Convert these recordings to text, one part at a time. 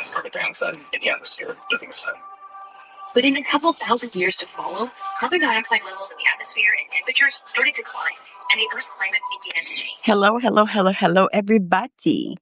started dioxide in the atmosphere during this time. But in a couple thousand years to follow, carbon dioxide levels in the atmosphere and temperatures started to climb, and the Earth's climate began to change. Hello, everybody.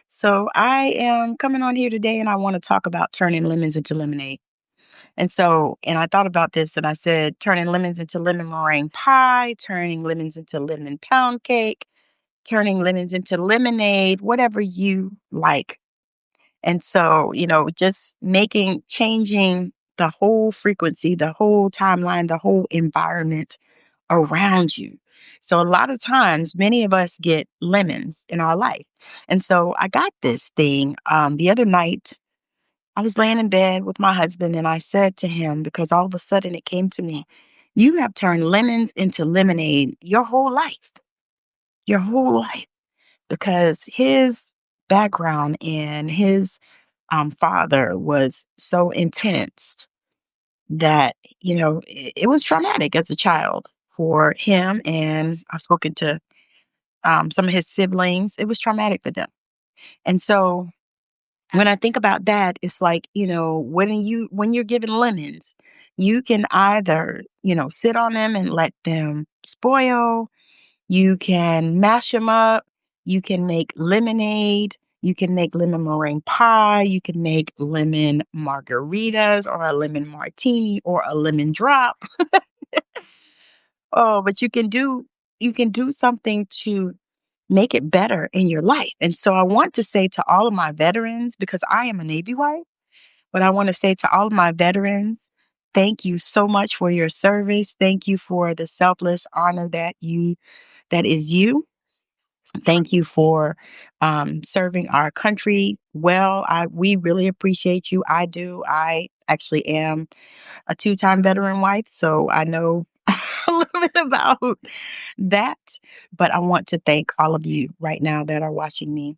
So I am coming on here today and I want to talk about turning lemons into lemonade. And I thought about this and I said, turning lemons into lemon meringue pie, turning lemons into lemon pound cake, turning lemons into lemonade, whatever you like. And so, just changing the whole frequency, the whole timeline, the whole environment around you. So, a lot of times, many of us get lemons in our life. And so, I got this thing the other night. I was laying in bed with my husband, and I said to him, because all of a sudden it came to me, you have turned lemons into lemonade your whole life, because his background and his father was so intense that, it was traumatic as a child for him. And I've spoken to some of his siblings. It was traumatic for them. And so when I think about that, it's like, when you're given lemons, you can either, sit on them and let them spoil. You can mash them up. You can make lemonade. You can make lemon meringue pie. You can make lemon margaritas or a lemon martini or a lemon drop. Oh, but you can do something to make it better in your life. And so I want to say to all of my veterans, because I am a Navy wife, but I want to say to all of my veterans, thank you so much for your service. Thank you for the selfless honor that is you. Thank you for serving our country well. We really appreciate you. I do. I actually am a two-time veteran wife, so I know a little bit about that. But I want to thank all of you right now that are watching me.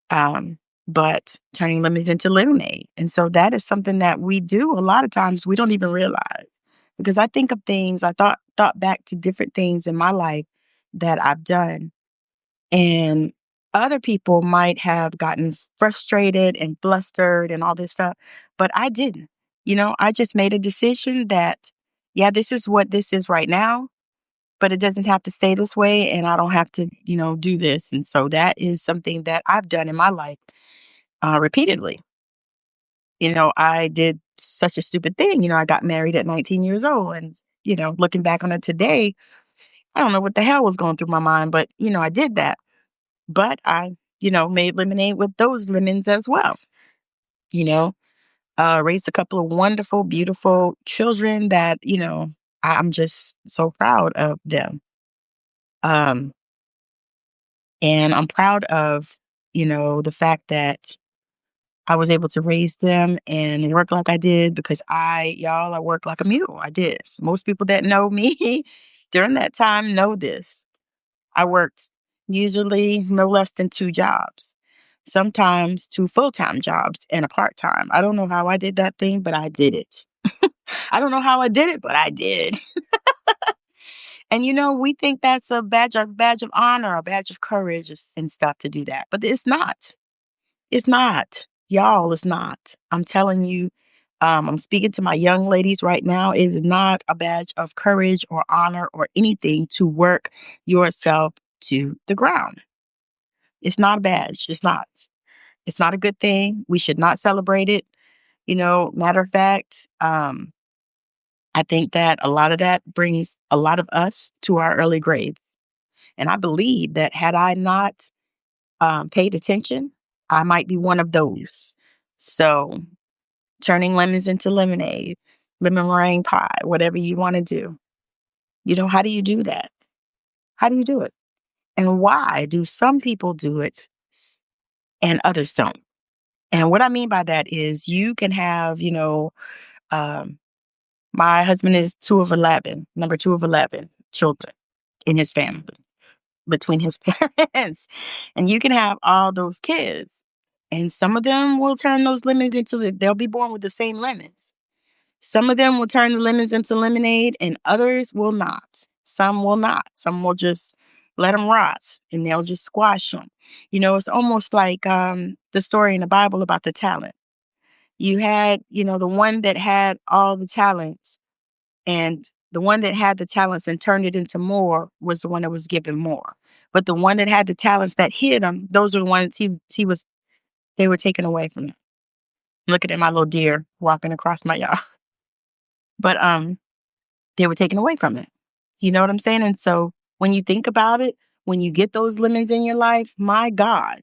Um, but turning lemons into lemonade, and so that is something that we do a lot of times. We don't even realize, because I think of things. I thought back to different things in my life that I've done, and other people might have gotten frustrated and flustered and all this stuff, but I didn't. I just made a decision that, yeah, this is what this is right now, but it doesn't have to stay this way. And I don't have to, do this. And so that is something that I've done in my life repeatedly. I did such a stupid thing. I got married at 19 years old. And, looking back on it today, I don't know what the hell was going through my mind, but, I did that. But I, made lemonade with those lemons as well. You know, Raised a couple of wonderful, beautiful children that, I'm just so proud of them. Um, and I'm proud of, the fact that I was able to raise them and work like I did, because I worked like a mule. I did. Most people that know me during that time know this. I worked usually no less than two jobs, sometimes two full-time jobs and a part-time. I don't know how I did that thing, but I did it. I don't know how I did it, but I did. And we think that's a badge of honor, a badge of courage and stuff to do that, but it's not. It's not. Y'all, it's not. I'm telling you, I'm speaking to my young ladies right now. It is not a badge of courage or honor or anything to work yourself to the ground. It's not a badge. It's not. It's not a good thing. We should not celebrate it. Matter of fact, I think that a lot of that brings a lot of us to our early graves. And I believe that had I not paid attention, I might be one of those. So turning lemons into lemonade, lemon meringue pie, whatever you want to do. How do you do that? How do you do it? And why do some people do it and others don't? And what I mean by that is, you can have, um, my husband is two of 11, number two of 11 children in his family between his parents. And you can have all those kids. And some of them will turn those lemons they'll be born with the same lemons. Some of them will turn the lemons into lemonade and others will not. Some will not. Some will just Let them rot, and they'll just squash them. It's almost like the story in the Bible about the talent. You had, the one that had all the talents, and the one that had the talents and turned it into more was the one that was given more. But the one that had the talents that hid him, those are the ones they were taken away from him. Looking at my little deer walking across my yard. But they were taken away from it. You know what I'm saying? And so when you think about it, when you get those lemons in your life, my God,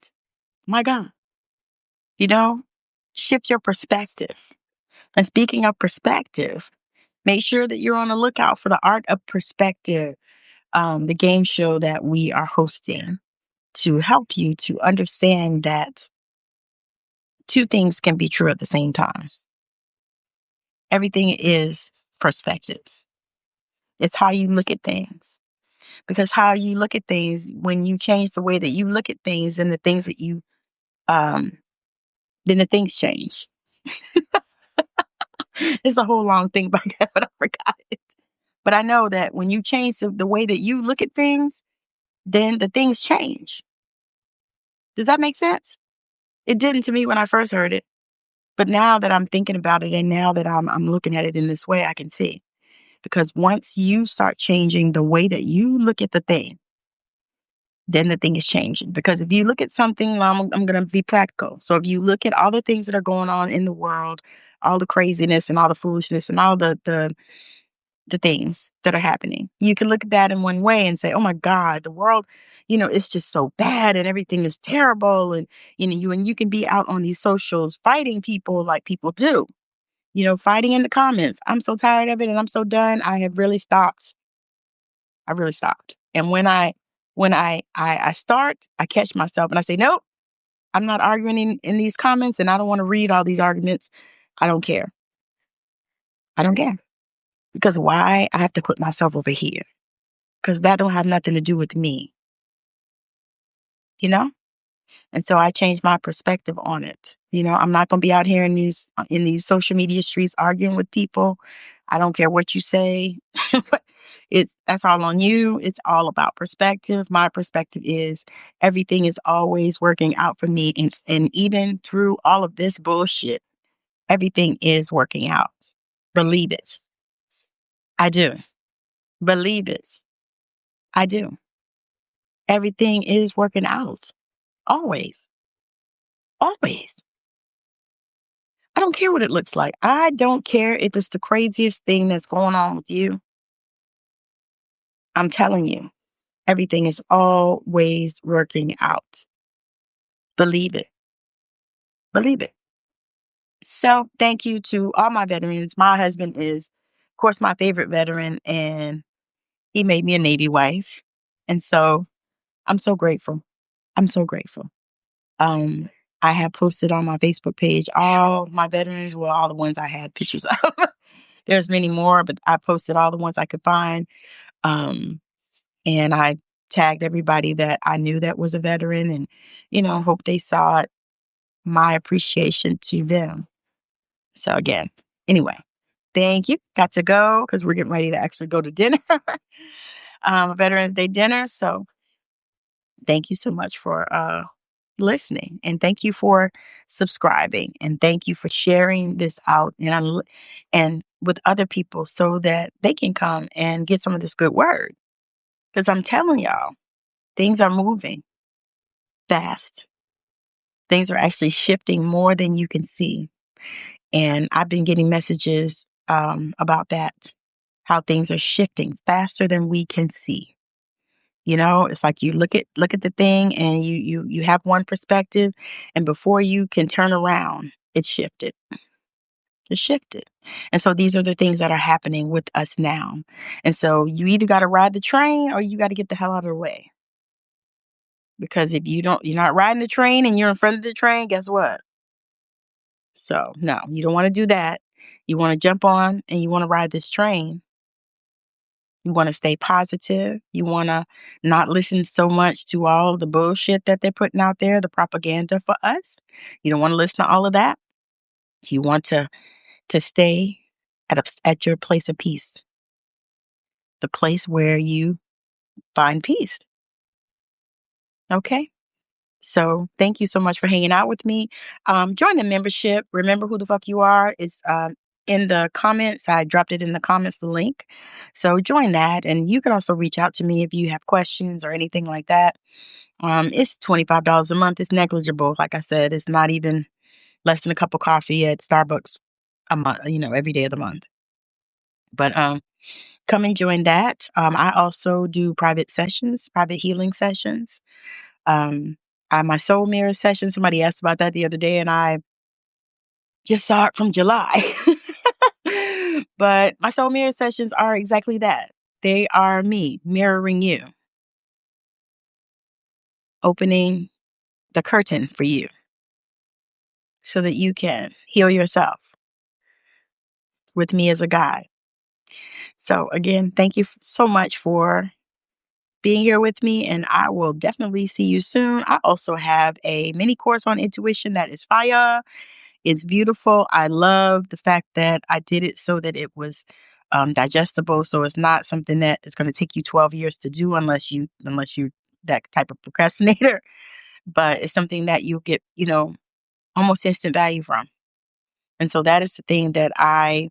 you know, shift your perspective. And speaking of perspective, make sure that you're on the lookout for the Art of Perspective, the game show that we are hosting to help you to understand that two things can be true at the same time. Everything is perspectives. It's how you look at things. Because how you look at things, when you change the way that you look at things and the things that um, then the things change. It's a whole long thing about that, but I forgot it. But I know that when you change the way that you look at things, then the things change. Does that make sense? It didn't to me when I first heard it. But now that I'm thinking about it and now that I'm looking at it in this way, I can see. Because once you start changing the way that you look at the thing, then the thing is changing. Because if you look at something, I'm going to be practical. So if you look at all the things that are going on in the world, all the craziness and all the foolishness and all the things that are happening, you can look at that in one way and say, oh my God, the world, it's just so bad and everything is terrible. And, you can be out on these socials fighting people like people do, fighting in the comments. I'm so tired of it and I'm so done. I have really stopped. I really stopped. And when I start, I catch myself and I say, nope, I'm not arguing in these comments and I don't want to read all these arguments. I don't care. I don't care. Because why I have to put myself over here? Because that don't have nothing to do with me, you know? And so I changed my perspective on it. I'm not going to be out here in these social media streets arguing with people. I don't care what you say. That's all on you. It's all about perspective. My perspective is everything is always working out for me, and even through all of this bullshit, everything is working out. Believe it. I do. Believe it. I do. Everything is working out. Always. Always. I don't care what it looks like. I don't care if it's the craziest thing that's going on with you. I'm telling you, everything is always working out. Believe it. Believe it. So thank you to all my veterans. My husband is, of course, my favorite veteran, and he made me a Navy wife. And so I'm so grateful. I'm so grateful. Um, I have posted on my Facebook page all my veterans, well, all the ones I had pictures of. There's many more, but I posted all the ones I could find. Um, and I tagged everybody that I knew that was a veteran and, hope they saw it, my appreciation to them. So again, anyway, thank you. Got to go because we're getting ready to actually go to dinner, Veterans Day dinner. So thank you so much for listening, and thank you for subscribing, and thank you for sharing this out and with other people so that they can come and get some of this good word. Because I'm telling y'all, things are moving fast. Things are actually shifting more than you can see. And I've been getting messages about that, how things are shifting faster than we can see. It's like you look at the thing and you have one perspective, and before you can turn around, it's shifted. It's shifted. And so these are the things that are happening with us now. And so you either got to ride the train or you got to get the hell out of the way. Because if you're not riding the train and you're in front of the train, guess what? So no, you don't want to do that. You want to jump on and you want to ride this train. You want to stay positive. You want to not listen so much to all the bullshit that they're putting out there, the propaganda for us. You don't want to listen to all of that. You want to stay at your place of peace, the place where you find peace. Okay. So thank you so much for hanging out with me. Join the membership. Remember who the fuck you are is in the comments. I dropped it in the comments, the link. So join that. And you can also reach out to me if you have questions or anything like that. It's $25 a month. It's negligible. Like I said, it's not even less than a cup of coffee at Starbucks a month, every day of the month. But come and join that. I also do private sessions, private healing sessions. Um, my soul mirror session, somebody asked about that the other day, and I just saw it from July. But my soul mirror sessions are exactly that. They are me mirroring you, opening the curtain for you so that you can heal yourself with me as a guide. So, again, thank you so much for being here with me, and I will definitely see you soon. I also have a mini course on intuition that is fire. It's beautiful. I love the fact that I did it so that it was digestible. So it's not something that is going to take you 12 years to do unless you that type of procrastinator. But it's something that you get, almost instant value from. And so that is the thing that I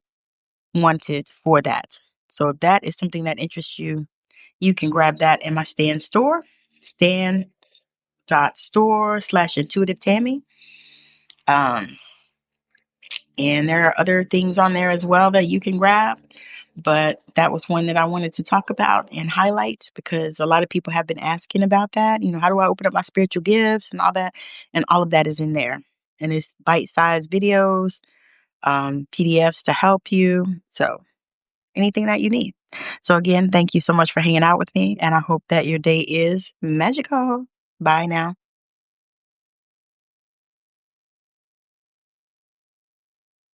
wanted for that. So if that is something that interests you, you can grab that in my Stand store, stand.store/intuitive Tammy. Um, And there are other things on there as well that you can grab. But that was one that I wanted to talk about and highlight because a lot of people have been asking about that. How do I open up my spiritual gifts and all that? And all of that is in there. And it's bite sized videos, PDFs to help you. So anything that you need. So, again, thank you so much for hanging out with me. And I hope that your day is magical. Bye now.